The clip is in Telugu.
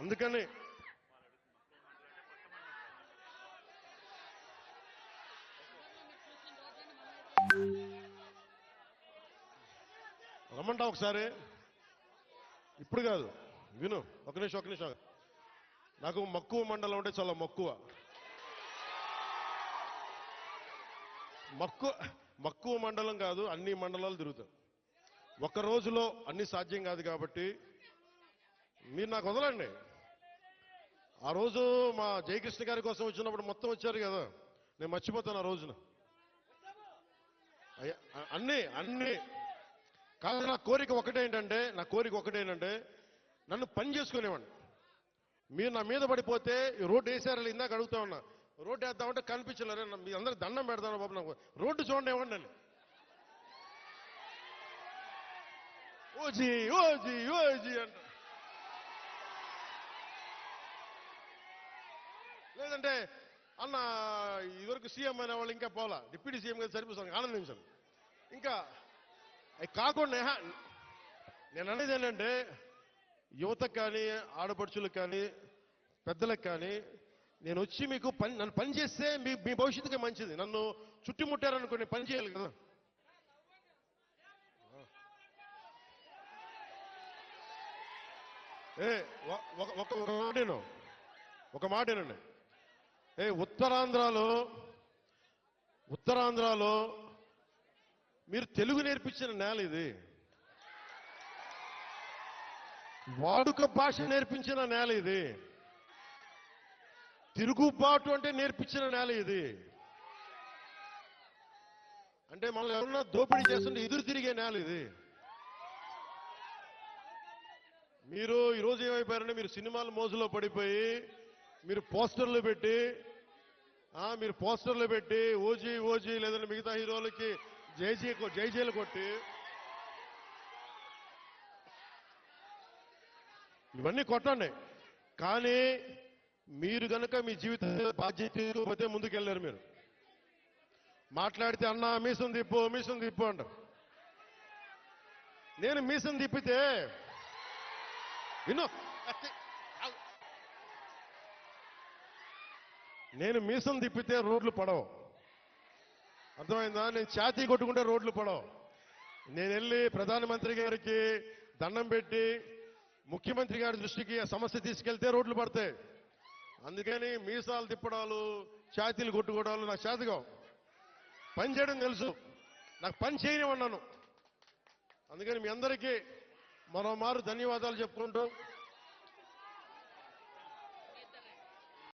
అందుకని రమ్మంటా ఒకసారి, ఇప్పుడు కాదు, విను, ఒక నిమిషం. నాకు మక్కువ మండలం అంటే చాలా మక్కువ మండలం కాదు, అన్ని మండలాలు తిరుగుతాం. ఒక్క రోజులో అన్ని సాధ్యం కాదు కాబట్టి మీరు నాకు వదలండి. ఆ రోజు మా జయకృష్ణ గారి కోసం వచ్చినప్పుడు మొత్తం వచ్చారు కదా, నేను మర్చిపోతాను ఆ రోజున. అన్ని కాదు. నా కోరిక ఒకటేంటంటే నన్ను పని చేసుకునేవాడిని. మీరు నా మీద పడిపోతే రోడ్డు వేసారని ఇందాక అడుగుతా ఉన్నా, రోడ్డు వేద్దామంటే కనిపించలేరు. మీ అందరికి దండం పెడతాను బాబు, నాకు రోడ్డు చూడండి ఇవ్వండి అని. ఓజీ అంట. లేదంటే అన్న ఇదివరకు సీఎం అనే వాళ్ళు ఇంకా పోలా, డిప్యూటీ సీఎం గారు సరిపోతాను, ఆనందించాను. ఇంకా అవి కాకుండా నేను అనేది ఏంటంటే యువతకు కానీ, ఆడపడుచులకు కానీ, పెద్దలకు కానీ, నేను వచ్చి మీకు నన్ను పని చేస్తే మీ భవిష్యత్తుకే మంచిది. నన్ను చుట్టుముట్టారనుకోండి, పని చేయాలి కదా. ఒక మాటేనండి. ఉత్తరాంధ్రలో మీరు తెలుగు నేర్పించిన నేల ఇది, వాడుక భాష నేర్పించిన నేల ఇది, తిరుగుబాటు అంటే నేర్పించిన నేల ఇది. అంటే మనల్ని ఎవరన్నా దోపిడీ చేస్తుంటే ఎదురు తిరిగే నేల ఇది. మీరు ఈరోజు ఏమైపోయారంటే, మీరు సినిమాల మోజులో పడిపోయి మీరు పోస్టర్లు పెట్టి ఓజీ లేదంటే మిగతా హీరోలకి జైజీలు కొట్టి ఇవన్నీ కొట్టండి. కానీ మీరు కనుక మీ జీవిత బాధ్యత తీసుకోకపోతే ముందుకెళ్ళారు. మీరు మాట్లాడితే అన్నా మీసం తిప్పు అంటారు. నేను మీసం తిప్పితే రోడ్లు పడవు, అర్థమైందా? నేను ఛాతీ కొట్టుకుంటే రోడ్లు పడవు. నేను వెళ్ళి ప్రధానమంత్రి గారికి దండం పెట్టి ముఖ్యమంత్రి గారి దృష్టికి ఆ సమస్య తీసుకెళ్తే రోడ్లు పడతాయి. అందుకని మీసాలు తిప్పడాలు, ఛాతీలు కొట్టుకోవడాలు నాకు చేతగావు. పని చేయడం తెలుసు, నాకు పని చేయనివన్నాను. అందుకని మీ అందరికీ మరోమారు ధన్యవాదాలు చెప్పుకుంటూ